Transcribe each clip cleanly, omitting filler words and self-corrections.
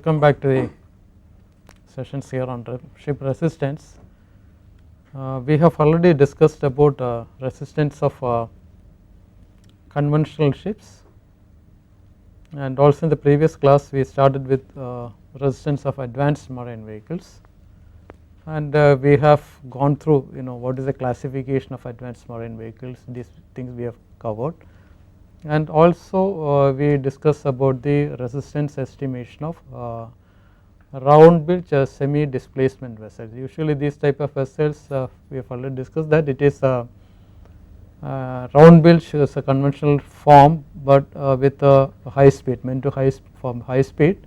welcome back to the sessions here on ship resistance. We have already discussed about resistance of conventional ships, and also in the previous class we started with resistance of advanced marine vehicles, and we have gone through what is the classification of advanced marine vehicles. These things we have covered, and also we discussed about the resistance estimation of round bilge semi displacement vessels. Usually these type of vessels we have already discussed that it is a round bilge is a conventional form, but with a high speed, meant to high speed,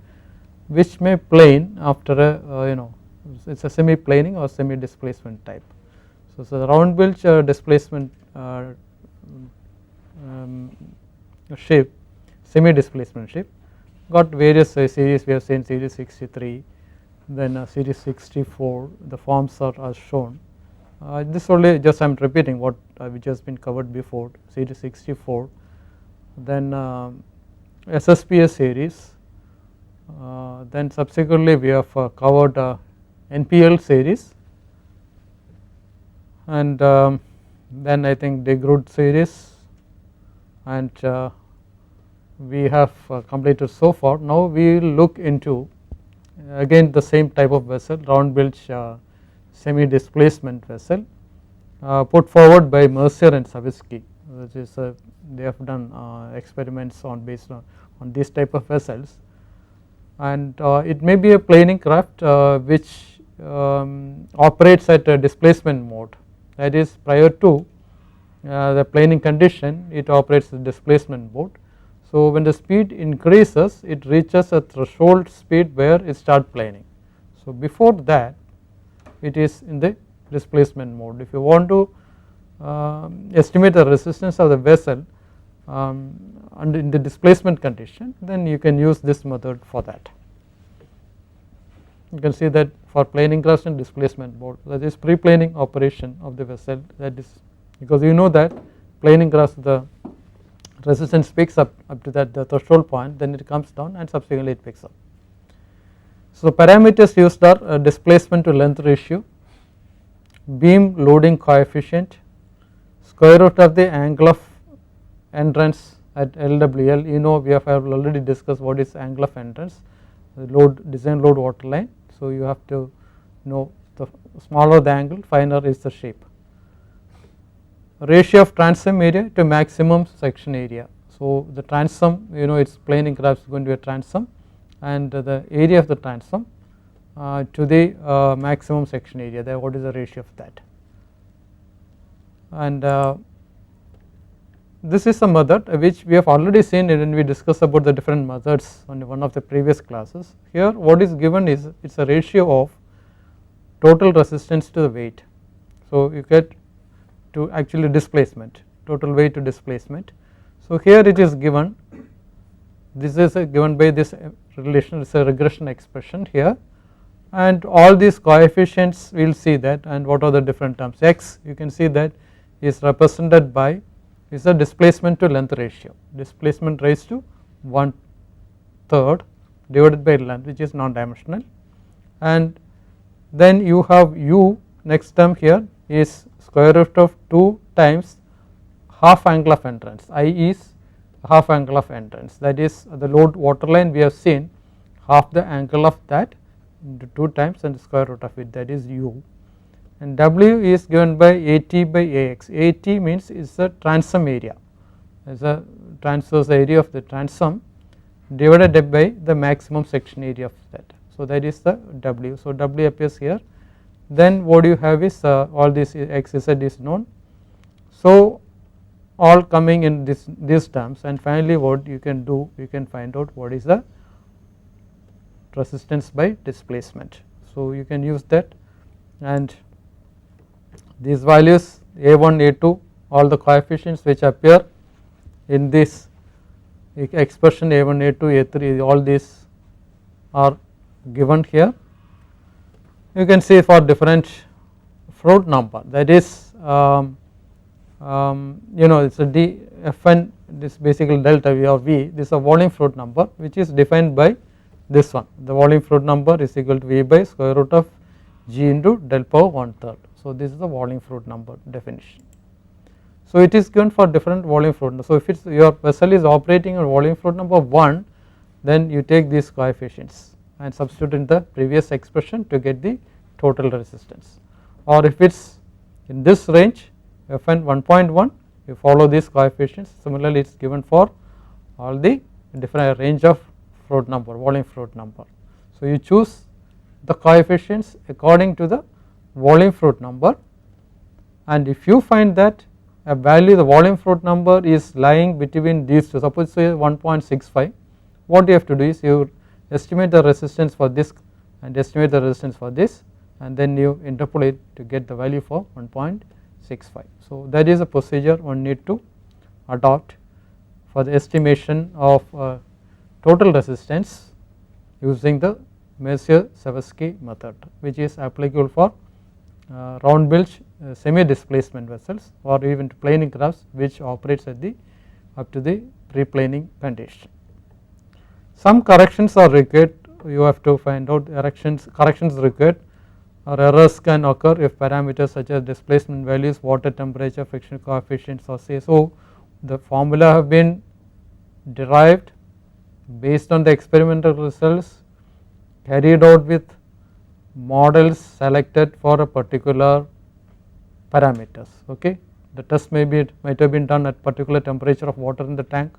which may plane after a it is a semi planing or semi displacement type. So the round bilge displacement ship, semi displacement ship, got various series. We have seen series 63, then series 64. The forms are shown. This only just I am repeating what which has been covered before. Series 64, then SSPS series, then subsequently we have covered NPL series, and then I think de Groot series, and we have completed so far. Now we will look into again the same type of vessel, round bilge semi displacement vessel, put forward by Mercier and Savitsky, which is they have done experiments on based on this type of vessels, and it may be a planing craft which operates at a displacement mode, that is prior to the planing condition it operates the displacement mode. So when the speed increases it reaches a threshold speed where it starts planing. So before that it is in the displacement mode. If you want to estimate the resistance of the vessel and in the displacement condition, then you can use this method for that. You can see that for planing crafts and displacement mode, that is pre-planing operation of the vessel, that is because you know that planing crafts the resistance picks up to that the threshold point, then it comes down and subsequently it picks up. So parameters used are displacement to length ratio, beam loading coefficient, square root of the angle of entrance at LWL. We have already discussed what is angle of entrance, the load design load waterline. So you have to know the smaller the angle, finer is the shape. Ratio of transom area to maximum section area. So the transom, its planing craft is going to be a transom, and the area of the transom to the maximum section area, there what is the ratio of that. And this is a method which we have already seen when we discussed about the different methods on one of the previous classes. Here what is given is it is a ratio of total resistance to the weight. So you get to actually displacement, total weight to displacement. So here it is given, this is given by this relation, it is a regression expression here, and all these coefficients we will see that, and what are the different terms. X you can see that is represented by is the displacement to length ratio, displacement raised to 1/3 divided by length, which is non-dimensional, and then you have U, next term here is square root of 2 times half angle of entrance. I is half angle of entrance, that is the load waterline we have seen half the angle of that into 2 times and the square root of it, that is U, and W is given by AT by AX. AT means is the transom area, is the transverse area of the transom divided by the maximum section area of that. So that is the W. So W appears here. Then what you have is all this X, Z is known. So all coming in these terms, and finally what you can do, you can find out what is the resistance by displacement. So you can use that, and these values A1, A2, all the coefficients which appear in this expression A1, A2, A3, all these are given here. You can see for different Froude number, that is it is a dFn, this basically delta V or V, this is a volume Froude number which is defined by this one, the volume fluid number is equal to V by square root of G into del power 1/3. So this is the volume fluid number definition. So it is given for different volume fluid. So if it's your vessel is operating on volume fluid number 1, then you take these coefficients and substitute in the previous expression to get the total resistance. Or if it's in this range Fn 1.1, you follow these coefficients. Similarly, it is given for all the different range of fluid number, volume fluid number. So you choose the coefficients according to the volume fluid number, and if you find that a value, the volume fluid number is lying between these two, suppose say 1.65, what you have to do is you estimate the resistance for this and estimate the resistance for this, and then you interpolate to get the value for 1.65. So that is a procedure one need to adopt for the estimation of total resistance using the Mercier-Saversky method, which is applicable for round bilge semi displacement vessels or even planing crafts which operates at the up to the pre-planing condition. Some corrections are required, you have to find out corrections required, or errors can occur if parameters such as displacement values, water temperature, friction coefficients or say so. The formula have been derived based on the experimental results carried out with models selected for a particular parameters. Okay, the test might have been done at particular temperature of water in the tank,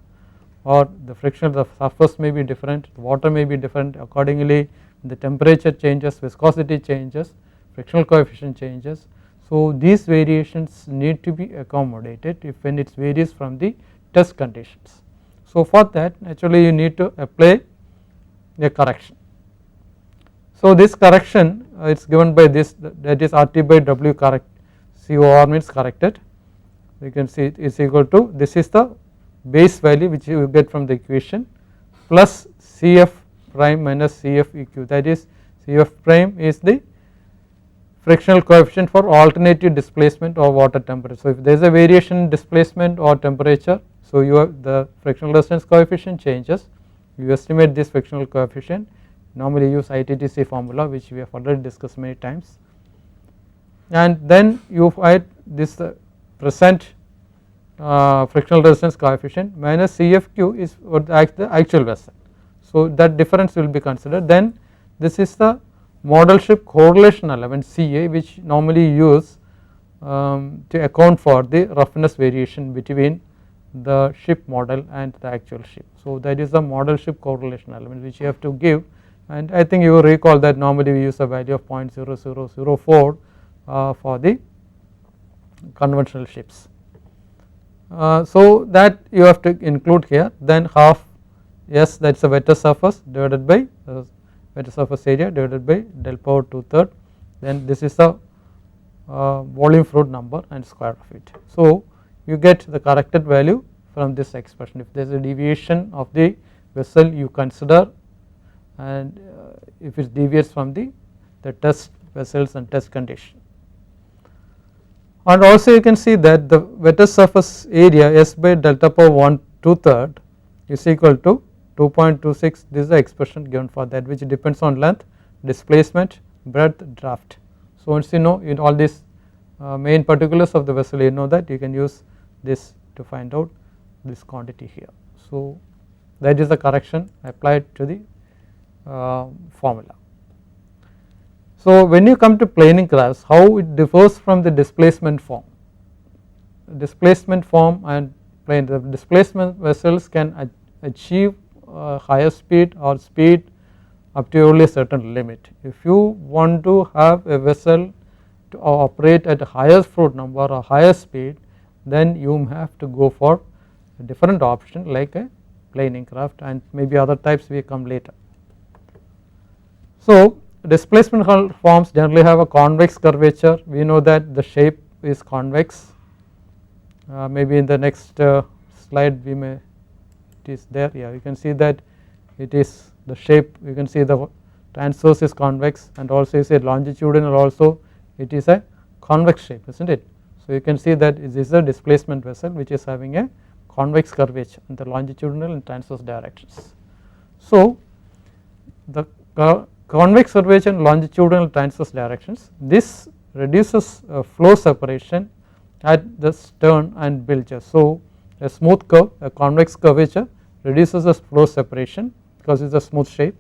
or the friction of the surface may be different, the water may be different. Accordingly, the temperature changes, viscosity changes, frictional coefficient changes. So these variations need to be accommodated if when it varies from the test conditions. So for that, actually you need to apply a correction. So this correction is given by this, that is RT by W correct, COR means corrected. You can see it is equal to, this is the base value which you get from the equation, plus Cf prime minus Cf Eq, that is Cf prime is the frictional coefficient for alternative displacement or water temperature. So if there is a variation in displacement or temperature, so you have the frictional resistance coefficient changes, you estimate this frictional coefficient, normally use ITTC formula which we have already discussed many times, and then you find this present frictional resistance coefficient minus Cfq is what the actual vessel. So that difference will be considered. Then this is the model ship correlation element Ca, which normally use to account for the roughness variation between the ship model and the actual ship. So that is the model ship correlation element which you have to give, and I think you will recall that normally we use a value of 0.0004 for the conventional ships. So that you have to include here, then half S, that is a vector surface divided by vector surface area divided by del power 2/3, then this is the volume fluid number and square of it. So you get the corrected value from this expression. If there is a deviation of the vessel you consider, and if it deviates from the test vessels and test condition. And also you can see that the vector surface area S by delta power 1/2/3 is equal to 2.26. This is the expression given for that, which depends on length, displacement, breadth, draft. So once you know in all these main particulars of the vessel, you know that you can use this to find out this quantity here. So that is the correction applied to the formula. So when you come to planing crafts, how it differs from the displacement form. Displacement form and plane, the displacement vessels can achieve higher speed or speed up to only a certain limit. If you want to have a vessel to operate at a higher fluid number or higher speed, then you have to go for a different option like a planing craft, and maybe other types will come later. So displacement forms generally have a convex curvature. We know that the shape is convex. Maybe in the next slide we may, it is there, yeah, you can see that it is the shape, you can see the transverse is convex, and also you say longitudinal also it is a convex shape, isn't it. So you can see that this is a displacement vessel which is having a convex curvature in the longitudinal and transverse directions. So the convex curvature and longitudinal transverse directions, this reduces flow separation at the stern and bilges. So, a smooth curve, a convex curvature reduces the flow separation because it is a smooth shape,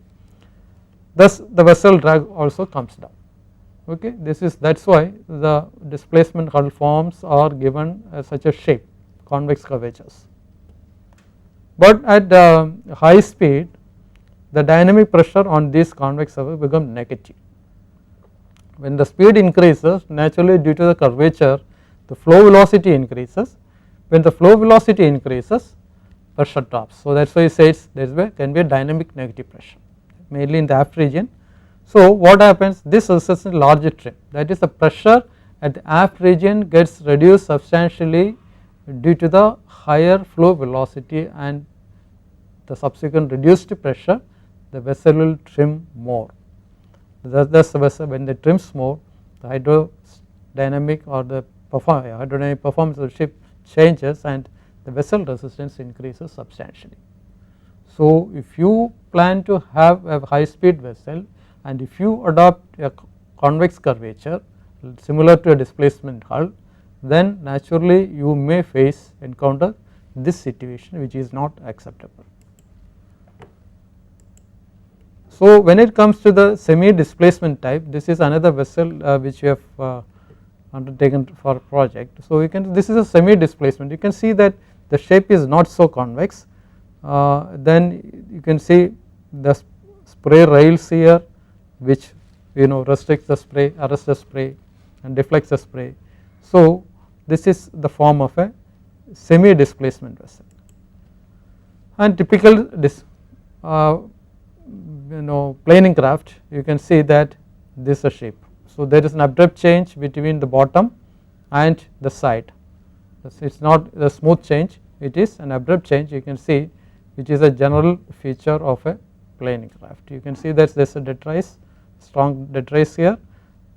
thus the vessel drag also comes down. Okay, that is why the displacement hull forms are given as such a shape, convex curvatures. But at high speed, the dynamic pressure on these convex surfaces becomes negative. When the speed increases, naturally due to the curvature, the flow velocity increases. When the flow velocity increases, pressure drops. So that is why it says there can be a dynamic negative pressure, mainly in the aft region. So what happens, this results in larger trim, that is the pressure at the aft region gets reduced substantially due to the higher flow velocity and the subsequent reduced pressure, the vessel will trim more. Thus the vessel, when they trims more, the hydrodynamic or the hydrodynamic performance of the ship changes and the vessel resistance increases substantially. So if you plan to have a high speed vessel and if you adopt a convex curvature similar to a displacement hull, then naturally you may encounter this situation, which is not acceptable. So when it comes to the semi displacement type, this is another vessel which we have undertaken for a project. So this is a semi displacement, you can see that the shape is not so convex, then you can see the spray rails here, which restricts the spray, arrests the spray and deflects the spray. So this is the form of a semi displacement vessel, and typical planing craft, you can see that this is a shape. So there is an abrupt change between the bottom and the side, it is not a smooth change, it is an abrupt change, you can see, which is a general feature of a planing craft. You can see that there is a detritus, strong detritus here,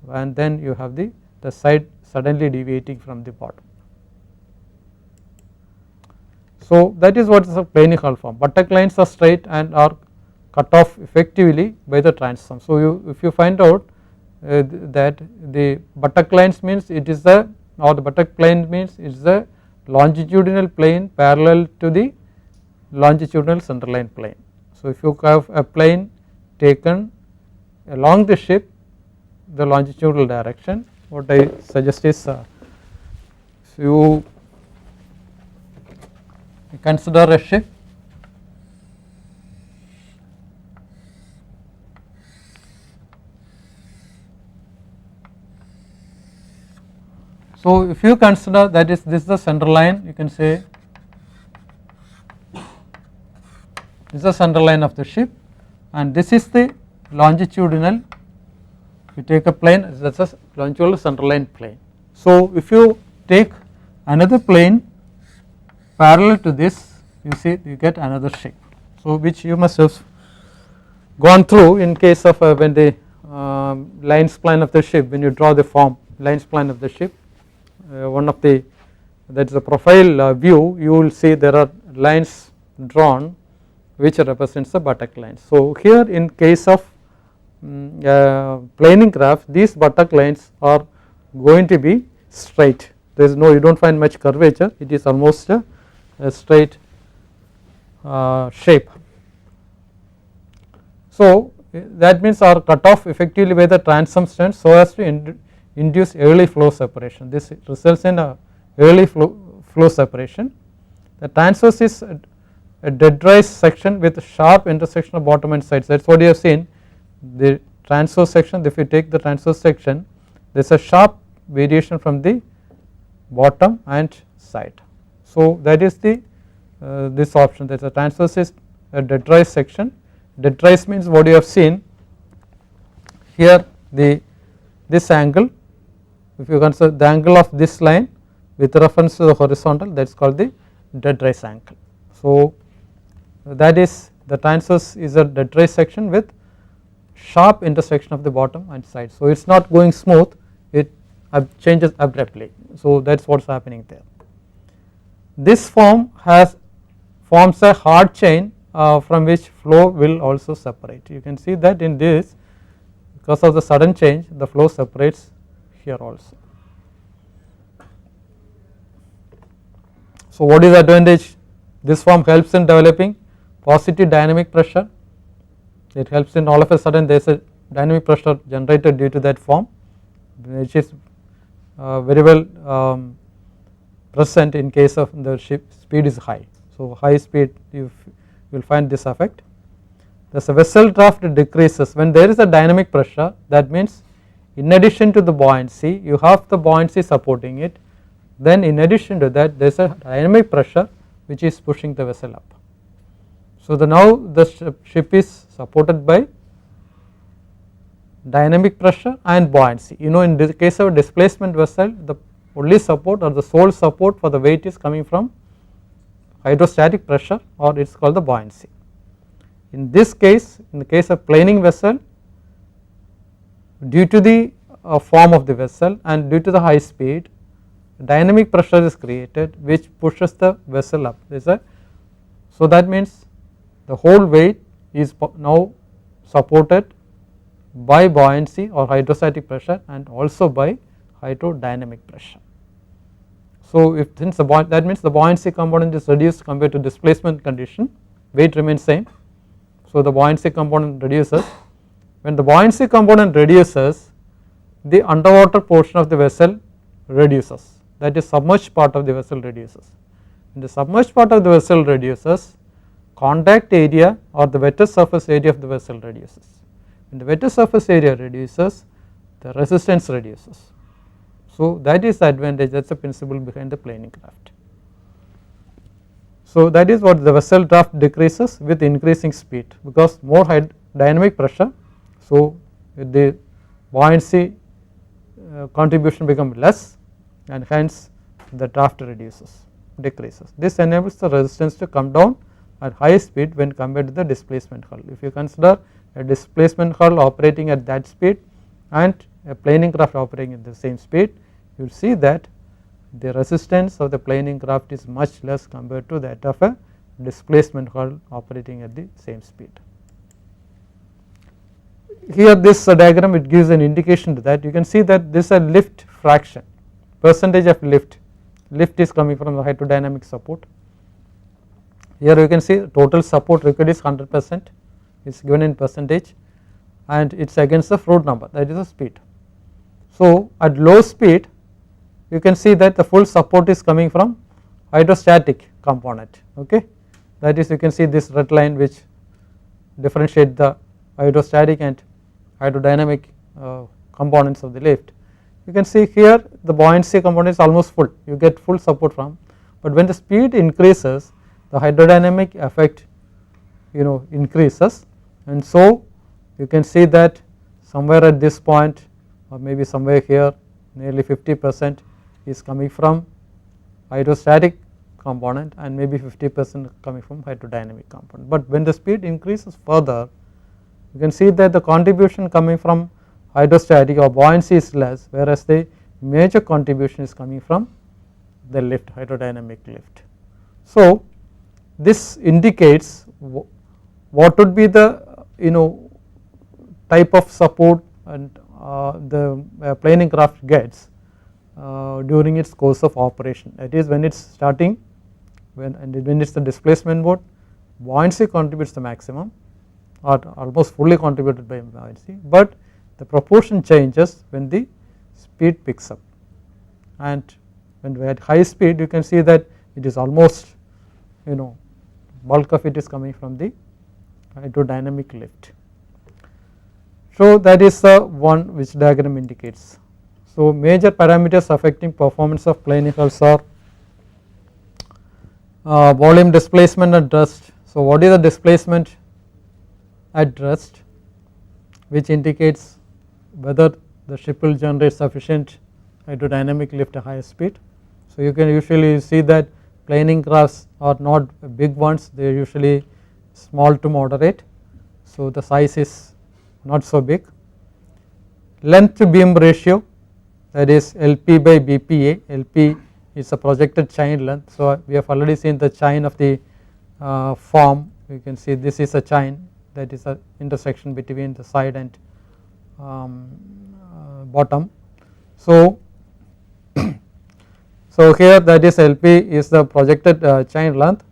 and then you have the side suddenly deviating from the bottom. So that is what is a planing hull form. Buttock lines are straight and are cut off effectively by the transom. So if you find out that the buttock lines means it is the buttock plane means it is the longitudinal plane parallel to the longitudinal centerline plane. So if you have a plane taken along the ship, the longitudinal direction, what I suggest is you consider a ship so if you consider that this is the center line, you can say this is the center line of the ship and this is the longitudinal, you take a plane, that is a longitudinal centerline plane. So if you take another plane parallel to this, you see you get another shape, so which you must have gone through in case of when the line spline of the ship, when you draw the form line spline of the ship, one of the, that is a profile view, you will see there are lines drawn which represents the buttock lines. So here in case of planing craft, these buttock lines are going to be straight, there is no, you do not find much curvature, it is almost a straight shape. So that means are cut off effectively by the transom sterns so as to induce early flow separation. This results in a early flow separation. The transverse is a dead-rise section with sharp intersection of bottom and sides, that is what you have seen. The transverse section, if you take the transverse section, there is a sharp variation from the bottom and side. So that is the this option, that is a transverse is a dead-rise section. Dead-rise means what you have seen here, this angle, if you consider the angle of this line with reference to the horizontal, that is called the dead-rise angle. So that is the transverse is a dead-rise section with sharp intersection of the bottom and side. So it is not going smooth, it changes abruptly. So that is what is happening there. This form forms a hard chain from which flow will also separate. You can see that in this, because of the sudden change, the flow separates here also. So what is the advantage? This form helps in developing positive dynamic pressure. It helps in all of a sudden there is a dynamic pressure generated due to that form, which is very well present in case of the ship speed is high. So high speed you will find this effect. Thus the vessel draft decreases when there is a dynamic pressure. That means in addition to the buoyancy, you have the buoyancy supporting it, then in addition to that there is a dynamic pressure which is pushing the vessel up. So now the ship is supported by dynamic pressure and buoyancy. You know, in the case of a displacement vessel, the only support or the sole support for the weight is coming from hydrostatic pressure, or it is called the buoyancy. In this case, in the case of planing vessel, due to the form of the vessel and due to the high speed, dynamic pressure is created which pushes the vessel up. So that means the whole weight is now supported by buoyancy or hydrostatic pressure and also by hydrodynamic pressure. So if since that means the buoyancy component is reduced compared to displacement condition, weight remains same. So the buoyancy component reduces. When the buoyancy component reduces, the underwater portion of the vessel reduces, that is submerged part of the vessel reduces. When the submerged part of the vessel reduces, contact area or the wetter surface area of the vessel reduces. When the wetter surface area reduces, the resistance reduces. So that is the advantage, that is the principle behind the planing craft. So that is what the vessel draft decreases with increasing speed, because more dynamic pressure. So with the buoyancy contribution becomes less, and hence the draft decreases. This enables the resistance to come down at high speed when compared to the displacement hull. If you consider a displacement hull operating at that speed and a planing craft operating at the same speed, you will see that the resistance of the planing craft is much less compared to that of a displacement hull operating at the same speed. Here this diagram, it gives an indication to that. You can see that this is a lift fraction, percentage of lift is coming from the hydrodynamic support. Here you can see total support required is 100%, is given in percentage, and it is against the Froude number, that is the speed. So at low speed you can see that the full support is coming from hydrostatic component, okay. That is, you can see this red line which differentiate the hydrostatic and hydrodynamic components of the lift. You can see here the buoyancy component is almost full, you get full support from, but when the speed increases, the hydrodynamic effect increases, and so you can see that somewhere at this point or maybe somewhere here nearly 50% is coming from hydrostatic component and maybe 50% coming from hydrodynamic component. But when the speed increases further, you can see that the contribution coming from hydrostatic or buoyancy is less, whereas the major contribution is coming from the lift, hydrodynamic lift. So this indicates what would be the type of support and the planing craft gets during its course of operation. That is, when it is starting, when it is the displacement mode, buoyancy contributes the maximum or almost fully contributed by buoyancy, but the proportion changes when the speed picks up, and when we are at high speed you can see that it is almost bulk of it is coming from the hydrodynamic lift. So that is the one which diagram indicates. So major parameters affecting performance of planing hulls are volume, displacement and thrust. So what is the displacement at rest, which indicates whether the ship will generate sufficient hydrodynamic lift at higher speed. So you can usually see that planing crafts are not big ones, they are usually small to moderate, so the size is not so big. Length to beam ratio, that is LP by BPA, LP is a projected chine length. So we have already seen the chine of the form you can see this is a chain, that is a intersection between the side and bottom. So, so here that is LP is the projected chain length.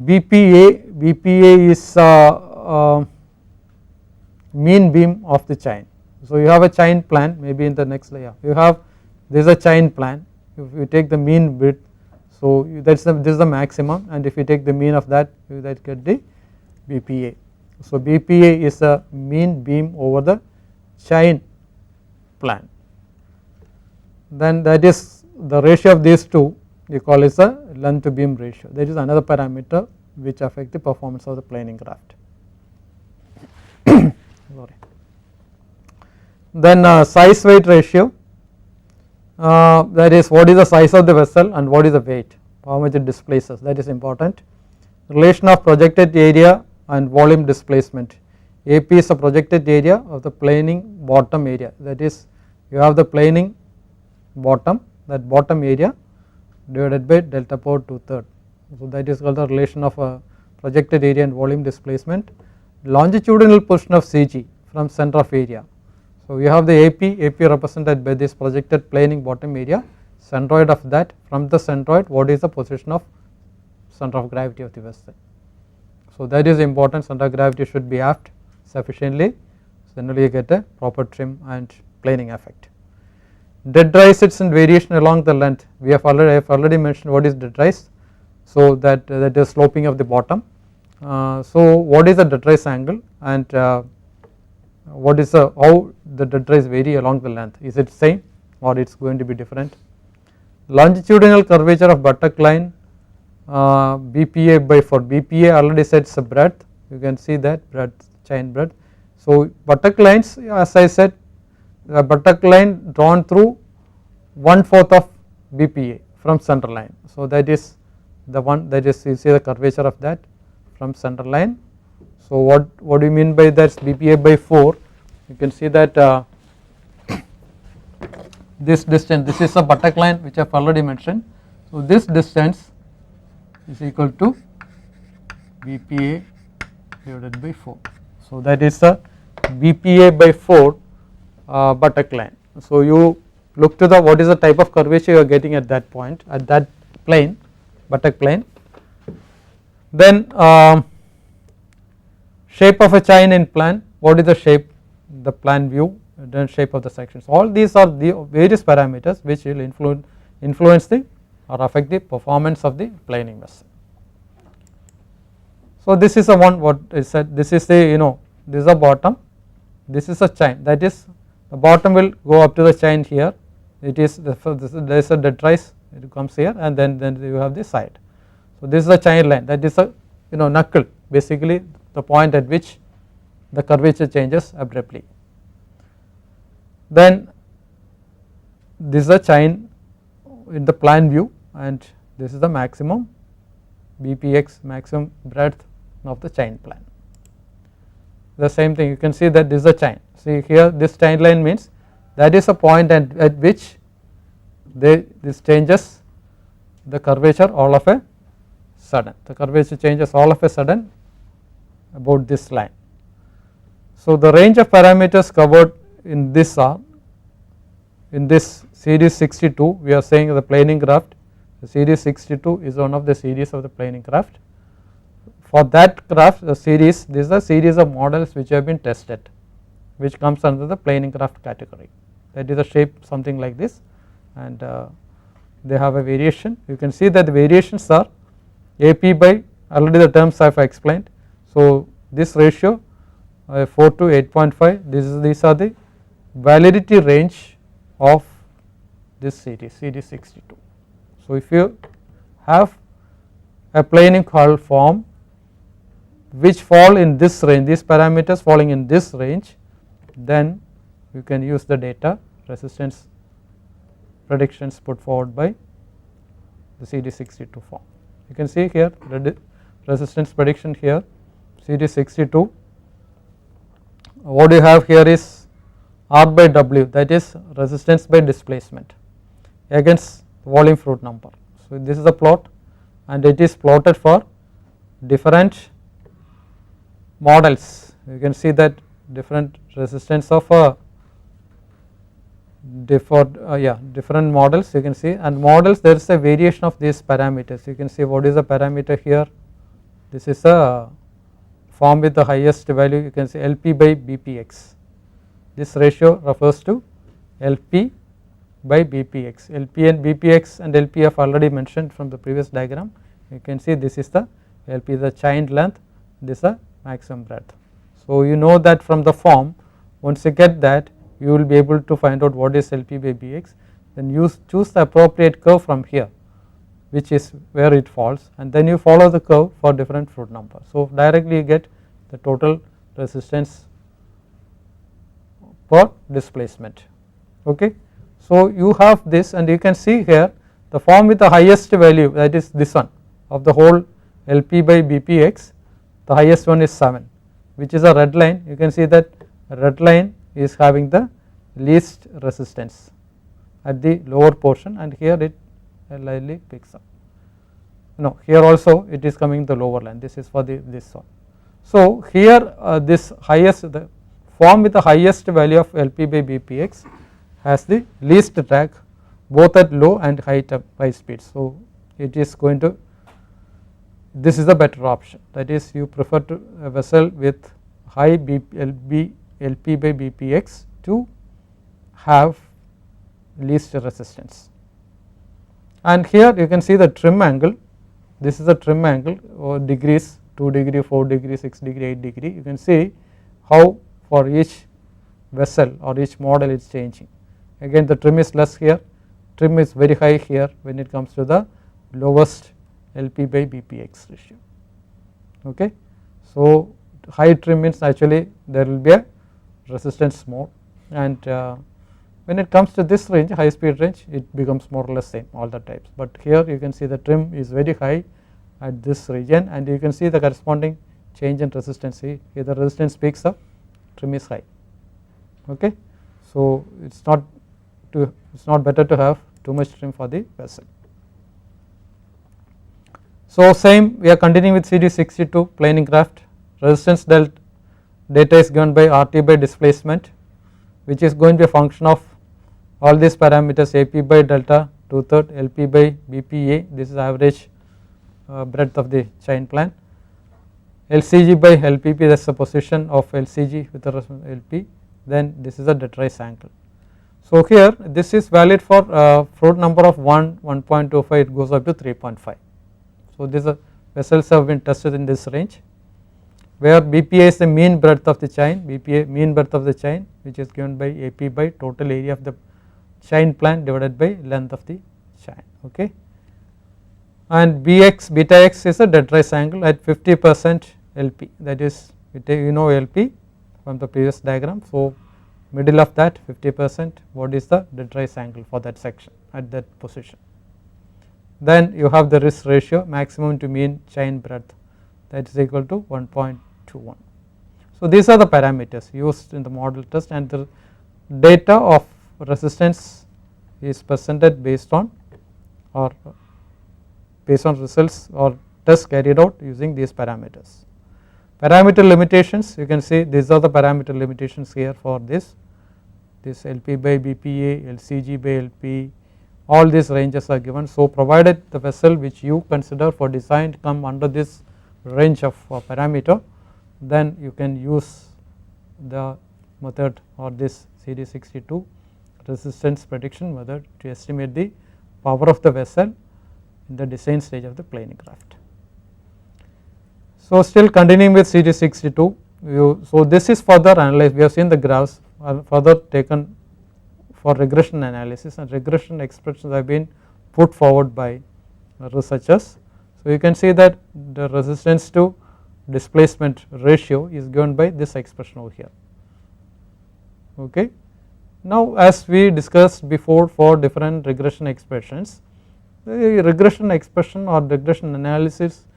BPA is mean beam of the chain. So you have a chain plan, maybe in the next layer you have, this is a chain plan, if you take the mean width, so this is the maximum, and if you take the mean of that, you get the BPA. So BPA is a mean beam over the chain plan. Then that is the ratio of these two, you call it a length to beam ratio. That is another parameter which affect the performance of the planing craft. Then size weight ratio, that is what is the size of the vessel and what is the weight, how much it displaces, that is important. Relation of projected area and volume displacement. AP is a projected area of the planing bottom area, that is you have the planing bottom, that bottom area divided by delta power 2/3. So that is called the relation of projected area and volume displacement. Longitudinal position of CG from center of area. So you have the AP represented by this projected planing bottom area, centroid of that, from the centroid what is the position of center of gravity of the vessel. So that is important, center of gravity should be aft sufficiently, so then you get a proper trim and planing effect. Dead rise sits in variation along the length, I have already mentioned what is dead rise. So that is sloping of the bottom. So what is the dead rise angle, and what is how the dead rise vary along the length, is it same or it is going to be different. Longitudinal curvature of buttock line, BPA by 4, BPA already said it's a breadth, you can see that breadth, chain breadth. So buttock lines, as I said, the buttock line drawn through 1/4 of BPA from center line. So that is the one, that is you see the curvature of that from center line. So what do you mean by that, BPA by 4, you can see that this distance, this is a buttock line which I have already mentioned. So this distance is equal to BPA divided by 4. So that is a BPA by 4 buttock line. So you look to the what is the type of curvature you are getting at that point, at that plane, buttock plane. Then shape of a chain in plan, what is the shape, the plan view, then shape of the sections. All these are the various parameters which will influence the or affect the performance of the planing vessel. So this is the one what I said, this is the this is the bottom, this is a chain, that is the bottom will go up to the chain here, it is there is a dead rise, it comes here, and then you have the side. So this is a chain line, that is a knuckle, basically the point at which the curvature changes abruptly. Then this is a chain in the plan view, and this is the maximum BPX, maximum breadth of the chain plan. The same thing, you can see that this is a chain, see here this chain line means that is a point at which this changes the curvature all of a sudden, the curvature changes all of a sudden about this line. So the range of parameters covered in this are, in this series 62 we are saying the planing craft, the series 62 is one of the series of the planing craft. For that craft, the series, this is a series of models which have been tested, which comes under the planing craft category, that is a shape something like this, and they have a variation. You can see that the variations are AP by, already the terms I have explained. So this ratio 4 to 8.5, these are the validity range of this series 62. So if you have a planing hull form which fall in this range, these parameters falling in this range, then you can use the data resistance predictions put forward by the series 62 form. You can see here resistance prediction here, series 62, what you have here is R by W, that is resistance by displacement against volume fluid number. So this is the plot, and it is plotted for different models, you can see that different resistance of a different models you can see, and models there is a variation of these parameters. You can see what is the parameter here. This is a form with the highest value, you can see LP by BPX. This ratio refers to LP by BPX. LP and BPX and LP have already mentioned from the previous diagram. You can see this is the LP, the chain length, this is the maximum breadth. So you know that from the form, once you get that, you will be able to find out what is LP by BX, then you choose the appropriate curve from here, which is where it falls, and then you follow the curve for different Froude number. So directly you get the total resistance per displacement. Okay. So you have this, and you can see here the form with the highest value, that is this one of the whole LP by BPX, the highest one is 7, which is a red line. You can see that red line is having the least resistance at the lower portion, and here it slightly picks up. No, here also it is coming the lower line, this is for this one. So here this highest, the form with the highest value of LP by BPX has the least drag both at low and high speed. So it is going to, this is the better option, that is you prefer to a vessel with high LP by BPX to have least resistance. And here you can see the trim angle, this is the trim angle or degrees, 2 degree, 4 degree, 6 degree, 8 degree. You can see how for each vessel or each model it is changing. Again the trim is less here, trim is very high here when it comes to the lowest LP by BPX ratio. Okay. So high trim means actually there will be a resistance more, and when it comes to this range, high speed range, it becomes more or less same all the types, but here you can see the trim is very high at this region, and you can see the corresponding change in resistance. See here the resistance peaks up, trim is high. Okay. So it is not better to have too much trim for the vessel. So same, we are continuing with CD62 planing craft. Resistance data is given by RT by displacement, which is going to be a function of all these parameters, AP by delta 2/3, LP by BPA, this is average breadth of the chain plan, LCG by LPP, that is the position of LCG with the LP, then this is a detrace angle. So here this is valid for Froude number of 1, 1.25, it goes up to 3.5. So these vessels have been tested in this range, where BPA is the mean breadth of the chain, BPA mean breadth of the chain, which is given by AP by total area of the chain plan divided by length of the chain. Okay. And beta x is a detrace angle at 50% LP, that is you know LP from the previous diagram. So middle of that 50%, what is the detrace angle for that section at that position. Then you have the risk ratio, maximum to mean chain breadth, that is equal to 1.21. So these are the parameters used in the model test, and the data of resistance is presented based on results or tests carried out using these parameters. Parameter limitations, you can see these are the parameter limitations here for this LP by BPA, LCG by LP, all these ranges are given. So provided the vessel which you consider for design come under this range of parameter, then you can use the method or this CD62 resistance prediction method to estimate the power of the vessel in the design stage of the planing craft. So still continuing with CD62, so this is further analyzed, we have seen the graphs further taken for regression analysis, and regression expressions have been put forward by researchers. So you can see that the resistance to displacement ratio is given by this expression over here. Okay. Now as we discussed before for different regression expressions, the regression expression or regression analysis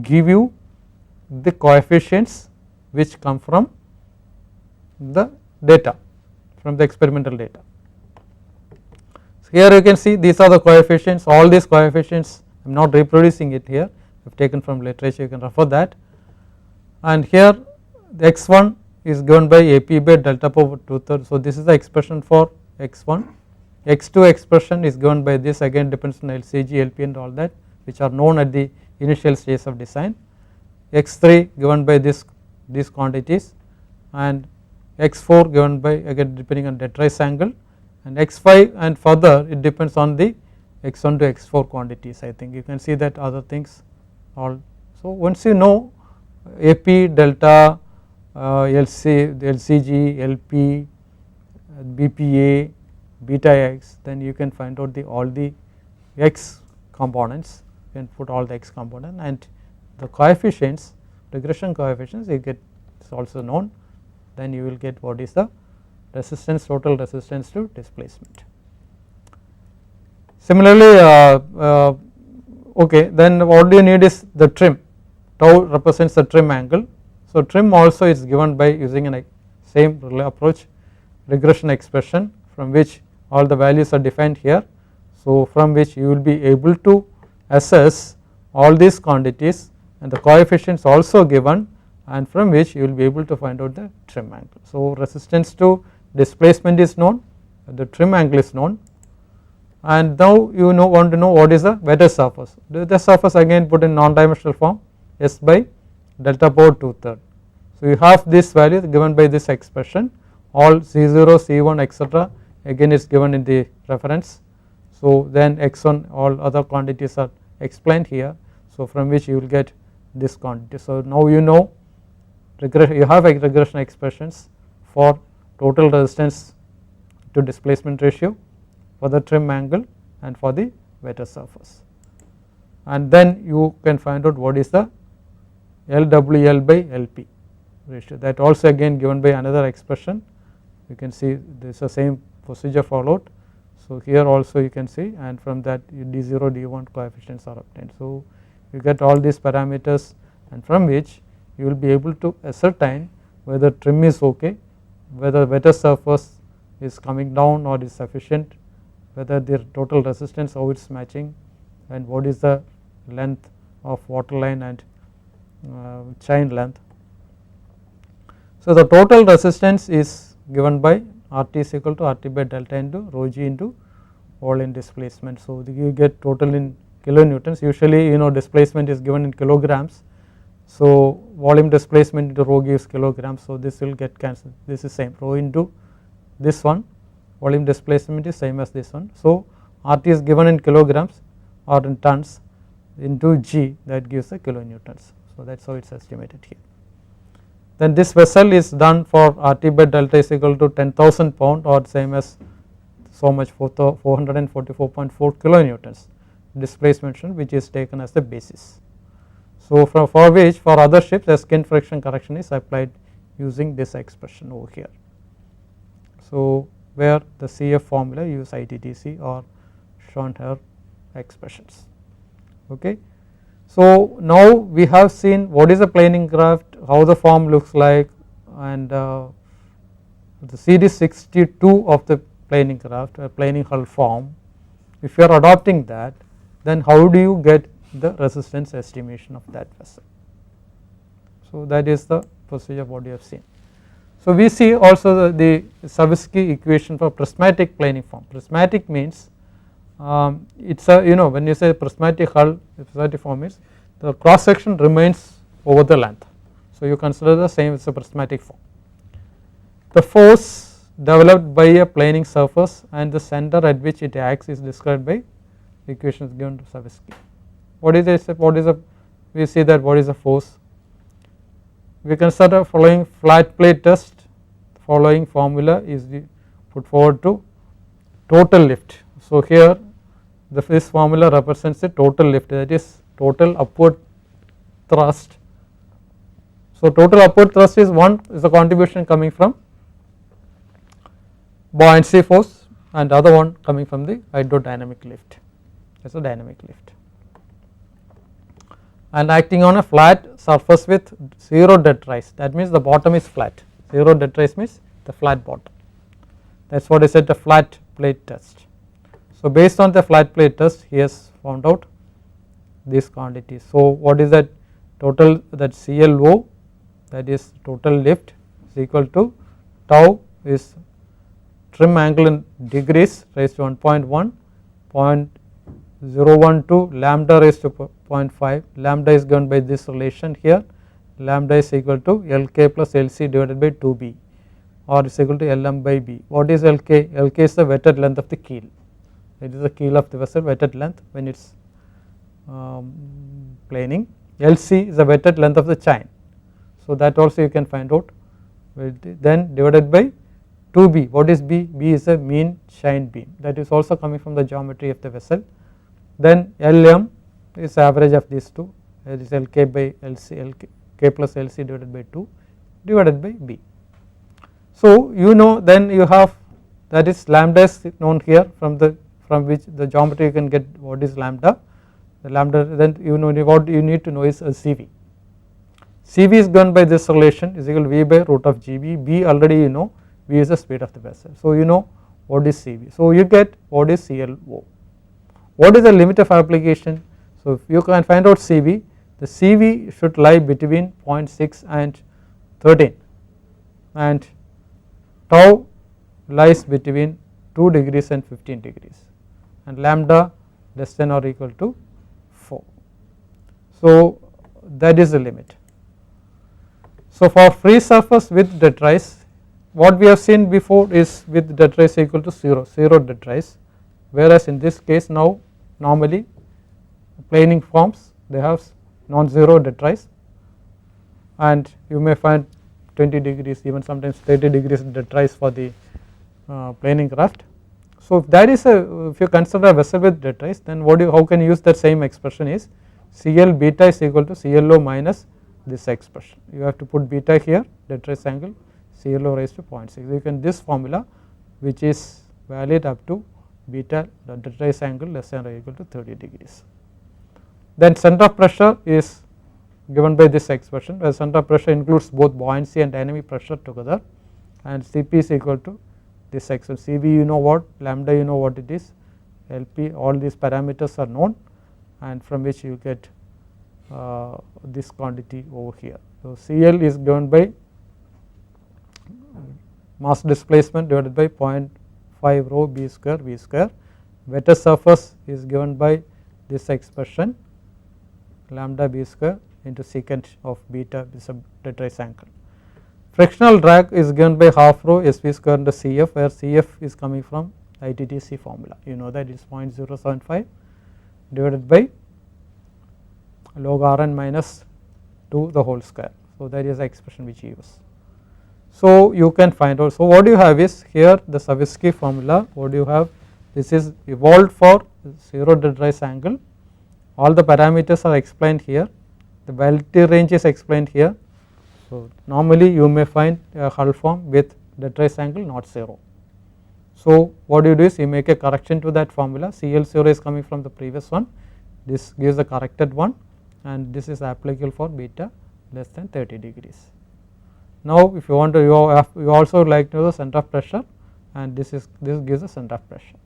give you the coefficients which come from the data, from the experimental data. So here you can see these are the coefficients, all these coefficients, I am not reproducing it here, have taken from literature, you can refer that. And here the x1 is given by AP by delta power 2/3. So this is the expression for x1. X2 expression is given by this, again depends on LCG, LP and all that, which are known at the initial stage of design. X3 given by these quantities, and x4 given by, again depending on dead-rise angle, and x5 and further it depends on the x1 to x4 quantities. I think you can see that other things all. So once you know AP, delta, LCG, LP, BPA, beta x, then you can find out all the x components, you can put all the x component, and the coefficients, regression coefficients you get is also known, then you will get what is the resistance, total resistance to displacement. Similarly, okay, then what do you need is the trim. Tau represents the trim angle. So trim also is given by using a same approach, regression expression, from which all the values are defined here. So from which you will be able to assess all these quantities and the coefficients also given, and from which you will be able to find out the trim angle. So resistance to displacement is known, the trim angle is known, and now you want to know what is the wetter surface. The surface again put in non-dimensional form, S by delta power 2/3. So you have this value given by this expression, all C0, C1 etc. again is given in the reference. So then x1, all other quantities are explained here, so from which you will get this quantity. So now you know you have regression expressions for total resistance to displacement ratio, for the trim angle and for the wetter surface, and then you can find out what is the LWL by LP ratio, that also again given by another expression. You can see this is the same procedure followed. So here also you can see, and from that D0, D1 coefficients are obtained. So you get all these parameters, and from which you will be able to ascertain whether trim is okay, whether wetter surface is coming down or is sufficient, whether the total resistance how it is matching, and what is the length of water line and chain length. So the total resistance is given by RT is equal to RT by delta into rho g into volume displacement. So you get total in kilonewtons. Usually you know displacement is given in kilograms, so volume displacement into rho gives kilograms, so this will get cancelled. This is same, rho into this one, volume displacement is same as this one. So RT is given in kilograms or in tons into g, that gives the kilonewtons. So that is how it is estimated here. Then this vessel is done for RT by delta is equal to 10,000 pound or same as so much 444.4 kilonewtons displacement, which is taken as the basis. So for which for other ships the skin friction correction is applied using this expression over here. So where the CF formula use ITTC or Schoenherr expressions. Okay. So now we have seen what is a planing craft, how the form looks like, and the series 62 of the planing craft, a planing hull form. If you are adopting that, then how do you get the resistance estimation of that vessel? So that is the procedure what you have seen. So we see also the Savitzky equation for prismatic planing form. Prismatic means it's a when you say prismatic hull, the prismatic form is the cross section remains over the length. So you consider the same as a prismatic form. The force developed by a planing surface and the center at which it acts is described by equations given to Savitzky. What is this? We see that what is the force? We consider following flat plate test. Following formula is put forward to total lift. So here this formula represents the total lift, that is total upward thrust. So total upward thrust is the contribution coming from buoyancy force, and other one coming from the hydrodynamic lift. That is a dynamic lift, and acting on a flat surface with 0 dead rise. That means the bottom is flat. 0 dead rise means the flat bottom. That is what I said, the flat plate test. So based on the flat plate test, he has found out this quantity. So what is that total, that CLO, that is total lift, is equal to tau is trim angle in degrees raised to 1.1, 0.012 lambda raised to 0.5, lambda is given by this relation here, lambda is equal to Lk plus Lc divided by 2b, or is equal to Lm by b. What is Lk? Lk is the wetted length of the keel, it is the keel of the vessel wetted length when it is planing. Lc is the wetted length of the chine, so that also you can find out, then divided by 2b. What is b? B is a mean chine beam, that is also coming from the geometry of the vessel. Then Lm is average of these two, that is Lk by Lc, K plus Lc divided by 2 divided by b. So you know, then you have, that is lambda is known here, from which the geometry you can get what is lambda. The lambda, then you know what you need to know is a Cv. Cv is given by this relation is equal to V by root of Gb. B already you know, V is the speed of the vessel. So you know what is Cv. So you get what is CLO. What is the limit of application? So if you can find out Cv, the Cv should lie between 0.6 and 13, and tau lies between 2 degrees and 15 degrees, and lambda less than or equal to 4. So that is the limit. So for free surface with detritus, what we have seen before is with detritus equal to 0 detritus, whereas in this case now normally planing forms they have non-zero detritus, and you may find 20 degrees, even sometimes 30 degrees detritus for the planing craft. So if that is if you consider a vessel with detritus, then how can you use that same expression is CL beta is equal to CLO minus this expression. You have to put beta here, detritus angle, CLO raised to 0.6. You can this formula, which is valid up to beta, the detritus angle less than or equal to 30 degrees. Then center of pressure is given by this expression, where center of pressure includes both buoyancy and dynamic pressure together, and Cp is equal to this expression. Cv you know what, lambda you know what it is, Lp, all these parameters are known, and from which you get this quantity over here. So Cl is given by mass displacement divided by 0.5 rho b square v square. Wetted surface is given by this expression, lambda b square into secant of beta is a detritus angle. Frictional drag is given by half rho SV square into Cf, where Cf is coming from ITTC formula. You know that it is 0.075 divided by log Rn minus 2 the whole square. So that is the expression which you use. So you can find out. So what you have is here the Savitzky formula. What do you have? This is evolved for 0 detritus angle. All the parameters are explained here. The Velti range is explained here. So normally you may find a hull form with detritus angle not 0. So what you do is you make a correction to that formula. CL0 is coming from the previous one. This gives the corrected one, and this is applicable for beta less than 30 degrees. Now if you want to, you also like to know the center of pressure, and this gives the center of pressure.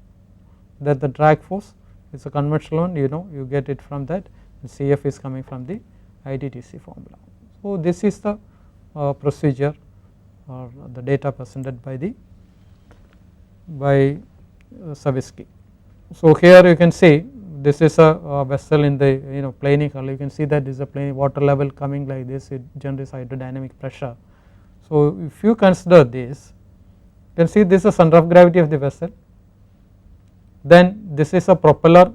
That the drag force is a conventional one, you know, you get it from that, and Cf is coming from the ITTC formula. So this is the procedure or the data presented by Savitzky. So here you can see this is a vessel in the planing hull. You can see that this is a planing water level coming like this, it generates hydrodynamic pressure. So if you consider this, you can see this is the center of gravity of the vessel, then this is a propeller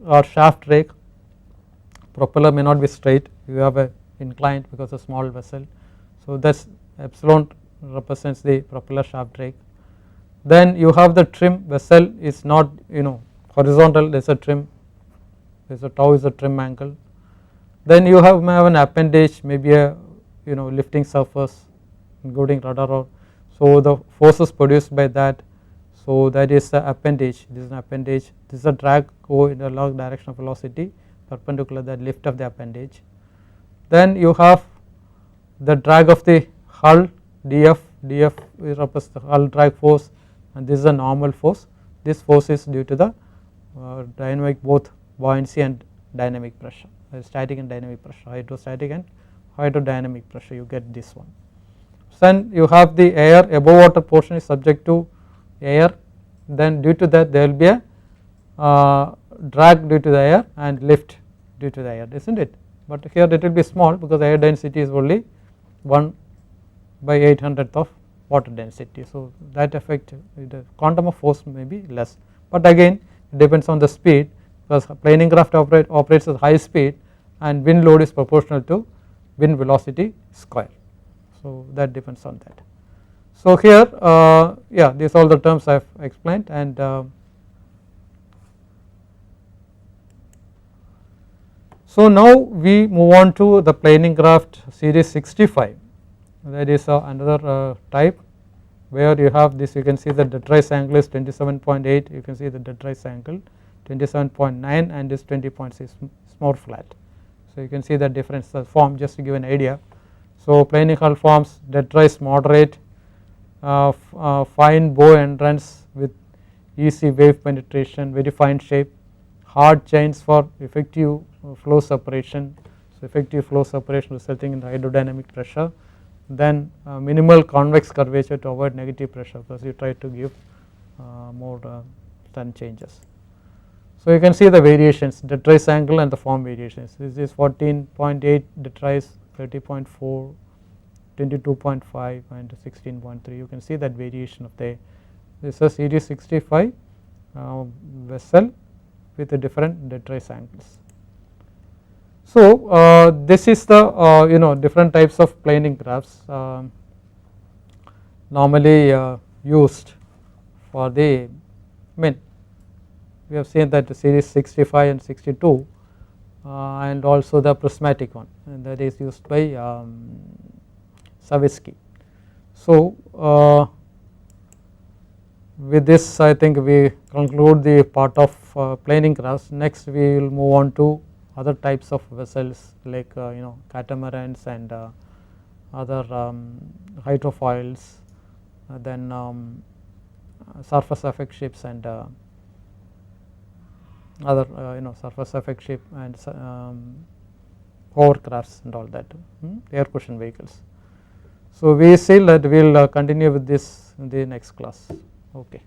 or shaft rake. Propeller may not be straight, you have a inclined because a small vessel. So that's epsilon represents the propeller shaft rake. Then you have the trim, vessel is not horizontal, there is a trim, there is a tau is a trim angle. Then you may have an appendage, maybe a lifting surface including rudder rod. So the forces produced by that, so that is the appendage, this is an appendage, this is a drag go in the log direction of velocity perpendicular that lift of the appendage. Then you have the drag of the hull df represents the hull drag force, and this is a normal force. This force is due to the dynamic both buoyancy and dynamic pressure, static and dynamic pressure, hydrostatic and hydrodynamic pressure, you get this one. Then you have the air above water portion is subject to air, then due to that there will be a drag due to the air and lift due to the air, is not it, but here it will be small because air density is only 1/800th of water density. So that effect, the quantum of force may be less, but again it depends on the speed because planing craft operates at high speed and wind load is proportional to wind velocity square. So that depends on that. So here yeah, these are all the terms I have explained, and so now we move on to the planing craft series 65. That is another type where you have this, you can see the dead-rise angle is 27.8, you can see the dead-rise angle 27.9 and this 20.6 is more flat. So you can see the difference, the form, just to give an idea. So planing hull forms dead-rise moderate, fine bow entrance with easy wave penetration, very fine shape, hard chains for effective flow separation, so effective flow separation resulting in the hydrodynamic pressure, then minimal convex curvature to avoid negative pressure because you try to give more sun changes. So you can see the variations, dead-rise angle and the form variations. This is 14.8 dead-rise, 30.4, 22.5 and 16.3. You can see that variation of the, this is a series 65 vessel with the different dead-rise angles. So this is the different types of planing crafts normally used for the, we have seen that the series 65 and 62 and also the prismatic one, and that is used by Savitsky. So with this I think we conclude the part of planing crafts. Next we will move on to other types of vessels like catamarans and other hydrofoils, then surface effect ships and other surface effect ship and hovercrafts and all that, air cushion vehicles. So we see that we will continue with this in the next class. Okay.